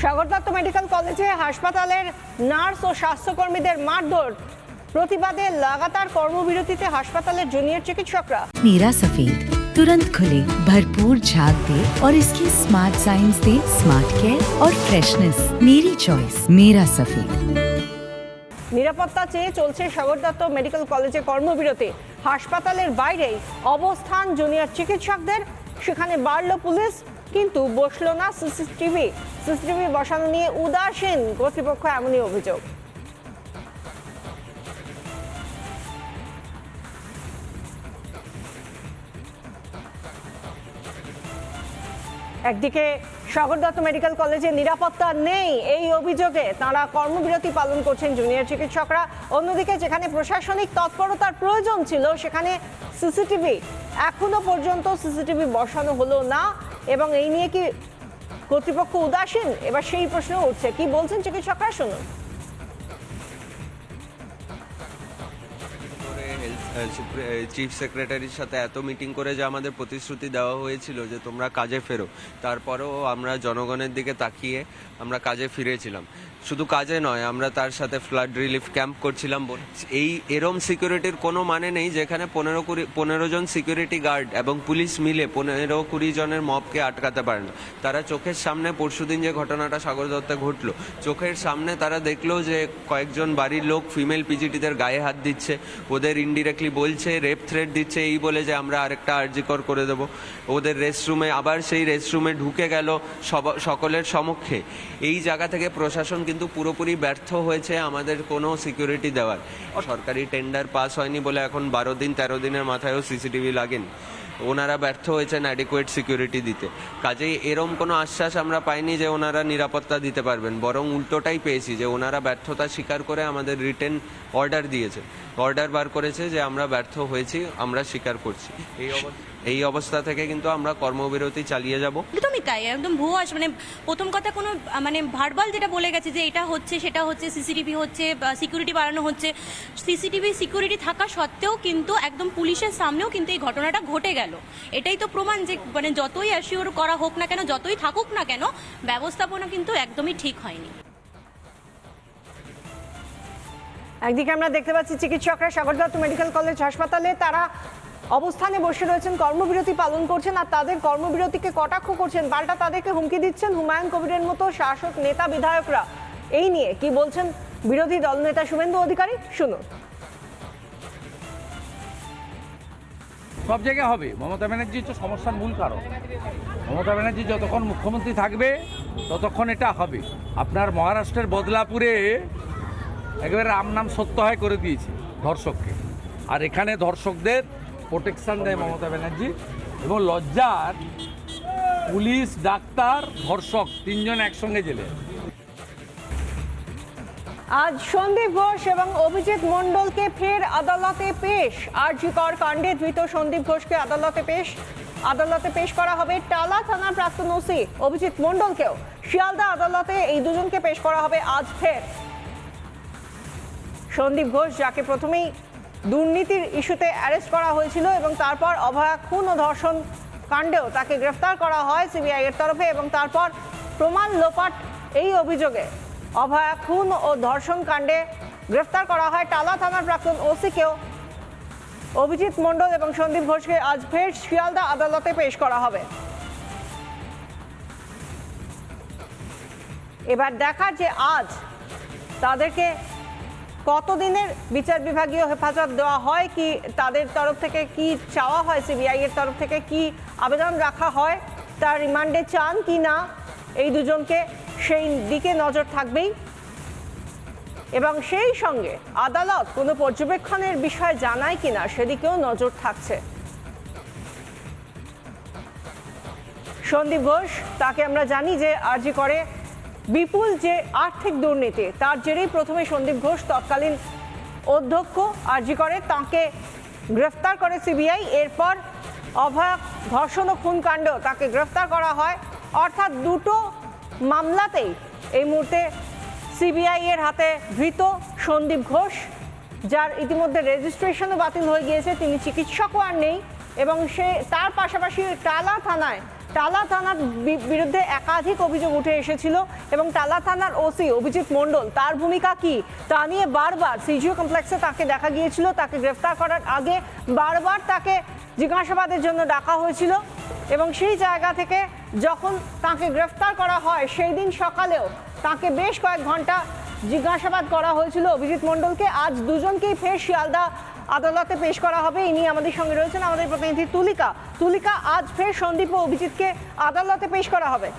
Sagar Dutta medical কলেজে হাসপাতালের nurse ও স্বাস্থ্যকর্মীদের মারধর প্রতিবাদে লাগাতার কর্মবিরতিতে হাসপাতালের জুনিয়র চিকিৎসকরা। मीरा सफेद तुरंत खुले, भरपूर झाग दे और इसकी स्मार्ट साइंस दे स्मार्ट केयर और फ्रेशनेस। मेरी चॉइस मेरा सफेद। নিরাপত্তা চেয়ে চলছে সাগর দত্ত মেডিকেল কলেজে কর্মবিরতি। হাসপাতালের বাইরেই অবস্থান জুনিয়র চিকিৎসকদের। সেখানে বাড়ল পুলিশ, কিন্তু বসলো না সিসিটিভি বসানো নিয়ে উদাসীন কর্তৃপক্ষ, এমনই অভিযোগ। একদিকে সাগর দত্ত মেডিকেল কলেজে নিরাপত্তা নেই, এই অভিযোগে তারা কর্মবিরতি পালন করছেন জুনিয়র চিকিৎসকরা। অন্যদিকে যেখানে প্রশাসনিক তৎপরতার প্রয়োজন ছিল সেখানে সিসিটিভি এখনো পর্যন্ত বসানো হলো না, এবং এই নিয়ে কি কর্তৃপক্ষ উদাসীন? এবার সেই প্রশ্ন উঠছে, কি বলছেন চিকিৎসকরা, শুনুন। চিফ সেক্রেটারির সাথে এত মিটিং করে যে আমাদের প্রতিশ্রুতি দেওয়া হয়েছিল যে তোমরা কাজে ফেরো, তারপরেও আমরা জনগণের দিকে তাকিয়ে আমরা কাজে ফিরেছিলাম। শুধু কাজে নয়, আমরা তার সাথে ফ্লাড রিলিফ ক্যাম্প করছিলাম। এই এরম সিকিউরিটির কোনো মানে নেই যেখানে 15 জন সিকিউরিটি গার্ড এবং পুলিশ মিলে 15-20 জনের মবকে আটকাতে পারে না। তারা চোখের সামনে পরশুদিন যে ঘটনাটা সাগর দত্তে ঘটলো, চোখের সামনে তারা দেখলো যে কয়েকজন বাড়ির লোক ফিমেল পিজিটিদের গায়ে হাত দিচ্ছে, ওদের ইনডিরেক্টলি বলছে, রেপ থ্রেট দিচ্ছে, এই বলে যে আমরা আরেকটা আরজিকর করে দেবো। ওদের রেস্টরুমে আবার সেই রেস্টরুমে ঢুকে গেল সকলের সমক্ষে। এই জায়গা থেকে প্রশাসন কিন্তু পুরোপুরি ব্যর্থ হয়েছে আমাদের কোনো সিকিউরিটি দেওয়ার। সরকারি টেন্ডার পাস হয়নি বলে এখন 12-13 দিনের মাথায়ও সিসিটিভি লাগেনি। ওনারা ব্যর্থ হয়েছেন অ্যাডিকুয়েট সিকিউরিটি দিতে। কাজেই এরম কোনো আশ্বাস আমরা পাইনি যে ওনারা নিরাপত্তা দিতে পারবেন, বরং উল্টোটাই পেয়েছি যে ওনারা ব্যর্থতা স্বীকার করে আমাদের রিটেন অর্ডার দিয়েছে, অর্ডার বার করেছে যে আমরা ব্যর্থ হয়েছি, আমরা স্বীকার করছি। এই অবস্থা থেকে কিন্তু আমরা কর্মবিরতি চালিয়ে যাব। একদমই তাই, একদম ভুয়ো। মানে প্রথম কথা কোনো মানে ভার্বাল যেটা বলে গেছে যে এটা হচ্ছে সেটা হচ্ছে, সিসিটিভি হচ্ছে, সিকিউরিটি বাড়ানো হচ্ছে, সিকিউরিটি থাকা সত্ত্বেও কিন্তু একদম পুলিশের সামনেও কিন্তু এই ঘটনাটা ঘটে গেল। এটাই তো প্রমাণ যে মানে যতই অ্যাসিওর করা হোক না কেন, যতই থাকুক না কেন, ব্যবস্থাপনা কিন্তু একদমই ঠিক হয়নি। একদিকে আমরা দেখতে পাচ্ছি চিকিৎসকরা সাগর দত্ত মেডিকেল কলেজ হাসপাতালে তারা অবস্থানে বসে রয়েছেন, কর্মবিরতি পালন করছেন, আর তাদের কর্মবিরতিকে কটাক্ষ করছেন, পাল্টা তাদেরকে হুমকি দিচ্ছেন হুমায়ুন কবিরের মতো শাসক নেতা বিধায়করা। এই নিয়ে কি বলছেন বিরোধী দলনেতা শুভেন্দু অধিকারী, শুনুন। সব জায়গায় হবে। মমতা ব্যানার্জি হচ্ছে সমস্যার মূল কারণ। মমতা ব্যানার্জি যতক্ষণ মুখ্যমন্ত্রী থাকবে ততক্ষণ এটা হবে। আপনার মহারাষ্ট্রের বদলাপুরে একেবারে রাম নাম সত্য হয় করে দিয়েছে ধর্ষককে, আর এখানে ধর্ষকদের প্রোটেকশন দেয় মমতা ব্যানার্জি। এবং লজ্জার পুলিশ, ডাক্তার, ধর্ষক 3 জন একসঙ্গে জেলে। আজ সন্দীপ ঘোষ এবং অভিজিৎ মণ্ডলকে ফের আদালতে পেশ। জি কর কাণ্ডে ধৃত সন্দীপ ঘোষকে আদালতে পেশ করা হবে। টালা থানার প্রাক্তন ওসি অভিজিৎ মণ্ডলকেও শিয়ালদা আদালতে এই দুজনকে পেশ করা হবে আজ ফের। সন্দীপ ঘোষ, যাকে প্রথমেই দুর্নীতির ইস্যুতে অ্যারেস্ট করা হয়েছিল এবং তারপর অভয়া খুন ও ধর্ষণ কাণ্ডেও তাকে গ্রেফতার করা হয় সিবিআই এর তরফে, এবং তারপর প্রমাণ লোপাট এই অভিযোগে অভয়া খুন ও ধর্ষণ কাণ্ডে গ্রেফতার করা হয় টালা থানার প্রাক্তন ওসিকেও। অভিজিৎ মণ্ডল এবং সন্দীপ ঘোষকে আজ ফের শিয়ালদা আদালতে পেশ করা হবে। এবার দেখার যে আজ তাদেরকে কতদিনের বিচার বিভাগীয় হেফাজত দেওয়া হয়, কি তাদের তরফ থেকে কি চাওয়া হয়, সিবিআই এর তরফ থেকে কি আবেদন রাখা হয়, তার রিমান্ডে চান কি না এই দুজনকে, সেই দিকে নজর থাকবেই। এবং সেই সঙ্গে আদালত কোনো পর্যবেক্ষণের বিষয় জানায় কিনা সেদিকেও নজর থাকছে। সন্দীপ ঘোষ, তাকে আমরা জানি যে জি করে বিপুল যে আর্থিক দুর্নীতি, তার জেরেই প্রথমে সন্দীপ ঘোষ তৎকালীন অধ্যক্ষ জি করে তাকে গ্রেফতার করে সিবিআই। এরপর অভয়া ধর্ষণ ও খুন কাণ্ড তাকে গ্রেফতার করা হয়। অর্থাৎ দুটো মামলাতেই এই মুহূর্তে সিবিআই এর হাতে ধৃত সন্দীপ ঘোষ, যার ইতিমধ্যে রেজিস্ট্রেশনও বাতিল হয়ে গিয়েছে, তিনি চিকিৎসকও আর নেই, এবং তার পাশাপাশি টালা থানায় টালা থানার বিরুদ্ধে একাধিক অভিযোগ উঠে এসেছিল এবং টালা থানার ওসি অভিজিৎ মণ্ডল তার ভূমিকা কি তা নিয়ে বারবার সিজিও কমপ্লেক্সে তাকে দেখা গিয়েছিল। তাকে গ্রেফতার করার আগে বারবার তাকে জিজ্ঞাসাবাদের জন্য ডাকা হয়েছিল এবং সেই জায়গা থেকে যখন তাকে গ্রেফতার করা হয় সেই দিন সকালেও তাকে বেশ কয়েক ঘন্টা জিজ্ঞাসাবাদ করা হয়েছিল অভিজিৎ মণ্ডলকে। আজ দুজনকেই ফের শিয়ালদা আদালতে পেশ করা হবে। ইনি আমাদের সঙ্গে রয়েছেন আমাদের প্রতিনিধি তুলিকা। আজ ফের সন্দীপ ও অভিজিৎকে আদালতে পেশ করা হবে।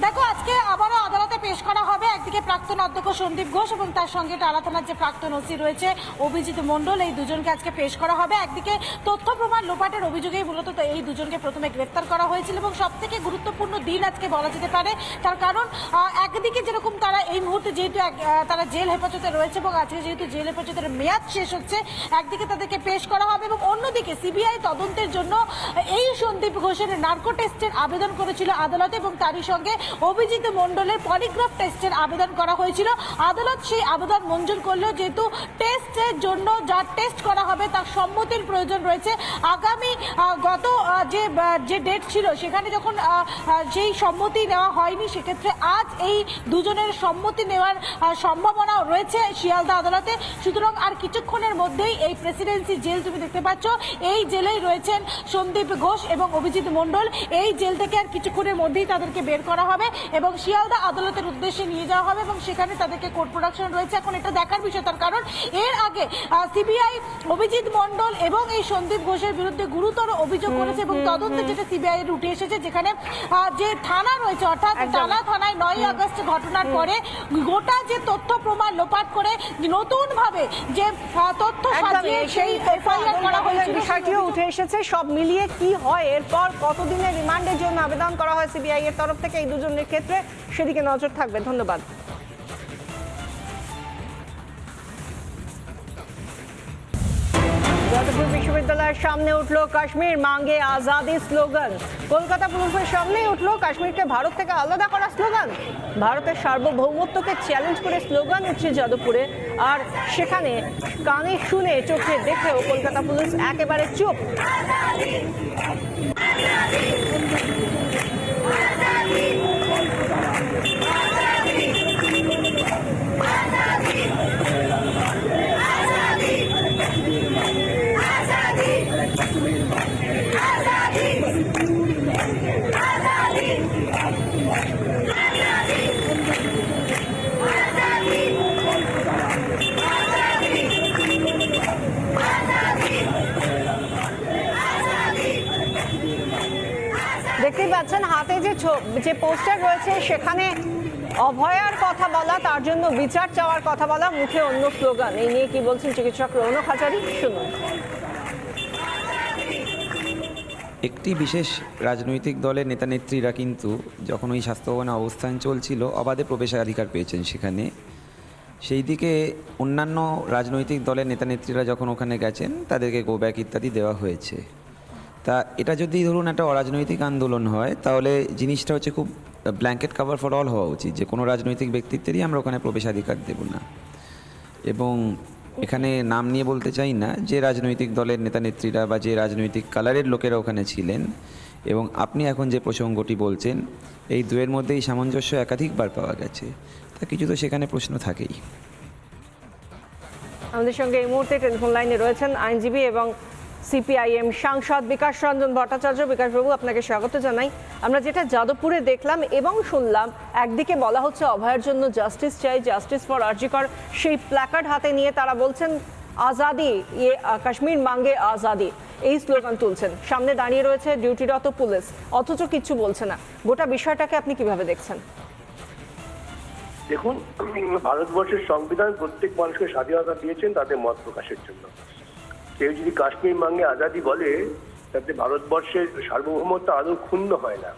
দেখো, আজকে আবারও আদালতে পেশ করা হবে। একদিকে প্রাক্তন অধ্যক্ষ সন্দীপ ঘোষ এবং তার সঙ্গে টালা থানার যে প্রাক্তন ওসি রয়েছে অভিজিৎ মণ্ডল, এই দুজনকে আজকে পেশ করা হবে। একদিকে তথ্য প্রমাণ লোপাটের অভিযোগেই মূলত এই দুজনকে প্রথমে গ্রেফতার করা হয়েছিল এবং সব থেকে গুরুত্বপূর্ণ দিন আজকে বলা যেতে পারে। তার কারণ একদিকে যেরকম তারা এই মুহূর্তে যেহেতু তারা জেল হেফাজতে রয়েছে এবং আজকে যেহেতু জেল হেফাজতের মেয়াদ শেষ হচ্ছে, একদিকে তাদেরকে পেশ করা হবে এবং অন্যদিকে সিবিআই তদন্তের জন্য এই সন্দীপ ঘোষের নার্কো টেস্টের আবেদন করেছিল আদালতে এবং তারই সঙ্গে অভিজিৎ মণ্ডলের পলিগ্রাফ টেস্টের আবেদন করা হয়েছিল। আদালত সেই আবেদন মঞ্জুর করলেও যেহেতু টেস্টের জন্য যা টেস্ট করা হবে তার সম্মতির প্রয়োজন রয়েছে। আগামী গত যে ডেট ছিল সেখানে যখন সেই সম্মতি নেওয়া হয়নি, সেক্ষেত্রে আজ এই দুজনের সম্মতি নেওয়ার সম্ভাবনা রয়েছে শিয়ালদা আদালতে। সুতরাং আর কিছুক্ষণের মধ্যেই এই প্রেসিডেন্সি জেল তুমি দেখতে পাচ্ছ, এই জেলেই রয়েছেন সন্দীপ ঘোষ এবং অভিজিৎ মণ্ডল। এই জেল থেকে আর কিছুক্ষণের মধ্যেই তাদেরকে বের করা হবে এবং শিয়ালদা আদালতের উদ্দেশ্যে নিয়ে যাওয়া হবে এবং সেখানে তাদেরকে কোর্ট প্রোডাকশন রয়েছে। এখন এটা দেখার বিষয়, তার কারণ এর আগে সিবিআই অভিজিৎ মণ্ডল এবং এই সন্দীপ ঘোষের বিরুদ্ধে গুরুতর অভিযোগ করেছে এবং তদন্তে যেটা সিবিআই এর উঠে এসেছে, যেখানে যে থানা রয়েছে অর্থাৎ টালা থানায় 9ই আগস্ট ঘটনার পরে গোটা যে তথ্য প্রমাণ লোপাট করে নতুন ভাবে যে তথ্য সাজিয়ে সেই এফআইআর করা হয়েছিল, বিষয়টিও উঠে এসেছে। সব মিলিয়ে কি হয় এরপর, কতদিনের রিমান্ডের জন্য আবেদন করা হয় সিবিআই এর তরফ থেকে এই দুজনের ক্ষেত্রে, সেদিকে নজর থাকবে। ধন্যবাদ। যাদবপুর বিশ্ববিদ্যালয়ের সামনে উঠলো কাশ্মীর মাঙ্গে আজাদি স্লোগান। কলকাতা পুলিশের সামনে উঠলো কাশ্মীরকে ভারত থেকে আলাদা করা স্লোগান। ভারতের সার্বভৌমত্বকে চ্যালেঞ্জ করে স্লোগান উঠছে যাদবপুরে, আর সেখানে কানে শুনে চোখে দেখেও কলকাতা পুলিশ একেবারে চুপ। দেখতেই পাচ্ছেন হাতে যে পোস্টার রয়েছে সেখানে অভয়ার কথা বলা, তার জন্য বিচার চাওয়ার কথা বলা, মুখে অন্য স্লোগান। এই নিয়ে কি বলছেন চিকিৎসক রৌনক হাজারি, শুনুন। একটি বিশেষ রাজনৈতিক দলের নেতা নেত্রীরা কিন্তু যখন ওই স্বাস্থ্য ভবনে অবস্থান চলছিল অবাধে প্রবেশাধিকার পেয়েছেন সেখানে। সেই দিকে অন্যান্য রাজনৈতিক দলের নেতা নেত্রীরা যখন ওখানে গেছেন তাদেরকে গো ব্যাক ইত্যাদি দেওয়া হয়েছে। তা এটা যদি ধরুন একটা অরাজনৈতিক আন্দোলন হয় তাহলে জিনিসটা হচ্ছে খুব ব্ল্যাঙ্কেট কাভার ফর অল হওয়া উচিত, যে কোনো রাজনৈতিক ব্যক্তিত্বেরই আমরা ওখানে প্রবেশাধিকার দেব না। এবং এখানে নাম নিয়ে বলতে চাই না, যে রাজনৈতিক দলের নেতা নেত্রীরা বা যে রাজনৈতিক কালারের লোকেরা ওখানে ছিলেন এবং আপনি এখন যে প্রসঙ্গটি বলছেন, এই দুয়ের মধ্যেই সামঞ্জস্য একাধিকবার পাওয়া গেছে। তা কিছু তো সেখানে প্রশ্ন থাকেই। আমাদের সঙ্গে এই মুহূর্তে টেলিফোন লাইনে রয়েছেন আইনজীবী এবং সিপিআইএম সাংসদ বিকাশ রঞ্জন ভট্টাচার্য। বিকাশবাবু, আপনাকে স্বাগত জানাই। আমরা যেটা যাদবপুরে দেখলাম এবং শুনলাম, একদিকে বলা হচ্ছে অভয়ের জন্য জাস্টিস চাই, জাস্টিস ফর আরজি কর, সেই প্ল্যাকার্ড হাতে নিয়ে তারা বলছেন আজাদি, কাশ্মীর মাঙ্গে আজাদি, এই স্লোগান তুলছেন। সামনে দাঁড়িয়ে রয়েছে ডিউটিরত পুলিশ, অথচ কিচ্ছু বলছে না। গোটা বিষয়টাকে আপনি কিভাবে দেখছেন? দেখুন, ভারতবর্ষের সংবিধান প্রত্যেক মানুষকে স্বাধীনতা দিয়েছেন তাদের মত প্রকাশের জন্য। কেউ যদি কাশ্মীর মাঙ্গে আজাদি বলে তাতে ভারতবর্ষের সার্বভৌমত্ব আদৌ ক্ষুণ্ণ হয় না।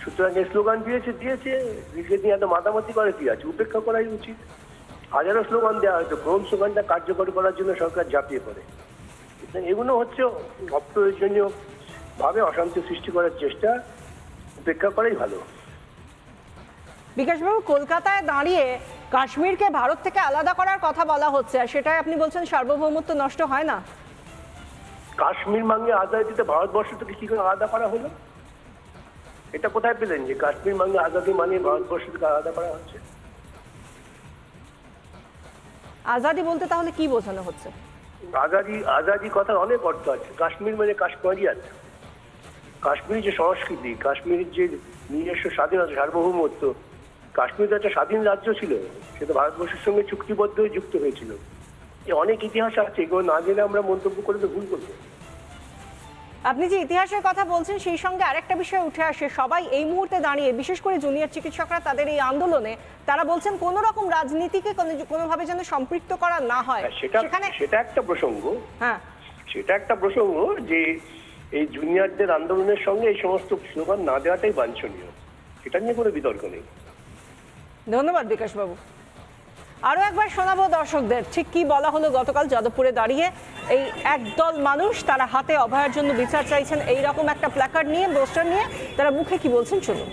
সুতরাং এই স্লোগান দিয়েছে নিজেকে নিয়ে এত মাতামাতি করে কি আছে, উপেক্ষা করাই উচিত। হাজারো স্লোগান দেওয়া হয়তো, কোন স্লোগানটা কার্যকরী করার জন্য সরকার ঝাঁপিয়ে পড়ে। এগুলো হচ্ছে অপ্রয়োজনীয় ভাবে অশান্তি সৃষ্টি করার চেষ্টা, উপেক্ষা করাই ভালো। বিকাশবাবু, কলকাতায় দাঁড়িয়ে কাশ্মীরকে ভারত থেকে আলাদা করার কথা বলা হচ্ছে, আর সেটাই আপনি বলছেন সার্বভৌমত্ব নষ্ট হয় না। কাশ্মীর মাঙ্গে আজাদিতে ভারতবর্ষ থেকে কি করে আলাদা করা হলো? এটা কোথায় পেলেন যে কাশ্মীর মাঙ্গে আজাদি মানে ভারতবর্ষ থেকে আলাদা করা হচ্ছে? আজাদি বলতে তাহলে কি বোঝানো হচ্ছে? আজাদি কথার অনেক অর্থ আছে। কাশ্মীর মানে কাশ্মীরিয়াত, কাশ্মীরি যে সংস্কৃতি, কাশ্মীরের যে নিজস্ব স্বাধীনতা, সার্বভৌমত্ব। কাশ্মীর তো একটা স্বাধীন রাজ্য ছিল, সেটা ভারতবর্ষের সঙ্গে চুক্তিবদ্ধ হয়ে যুক্ত হয়েছিল। অনেক ইতিহাস আছে, এগুলো না জেনে আমরা মন্তব্য করে তো ভুল করবো। আপনি যে ইতিহাসের কথা বলছেন সেই সঙ্গে আরেকটা বিষয় উঠে আসে, সবাই এই মুহূর্তে দাঁড়িয়ে, বিশেষ করে জুনিয়র চিকিৎসকরা তাদের এই আন্দোলনে তারা বলছেন কোনো রকম রাজনীতিকে কোনোভাবে যেন সম্পৃক্ত করা না হয়। সেটা একটা প্রসঙ্গ। হ্যাঁ, সেটা একটা প্রসঙ্গ যে এই জুনিয়রদের আন্দোলনের সঙ্গে এই সমস্ত স্লোগান না দেওয়াটাই বাঞ্ছনীয়, সেটা নিয়ে কোনো বিতর্ক নেই। ধন্যবাদ বিকাশবাবু। আরও একবার শোনাবো দর্শকদের ঠিক কি বলা হলো গতকাল যাদবপুরে দাঁড়িয়ে। এই একদল মানুষ তারা হাতে অভয়ার জন্য বিচার চাইছেন, এই রকম একটা প্ল্যাকার্ড নিয়ে, পোস্টার নিয়ে, তারা মুখে কি বলছেন শুনুন।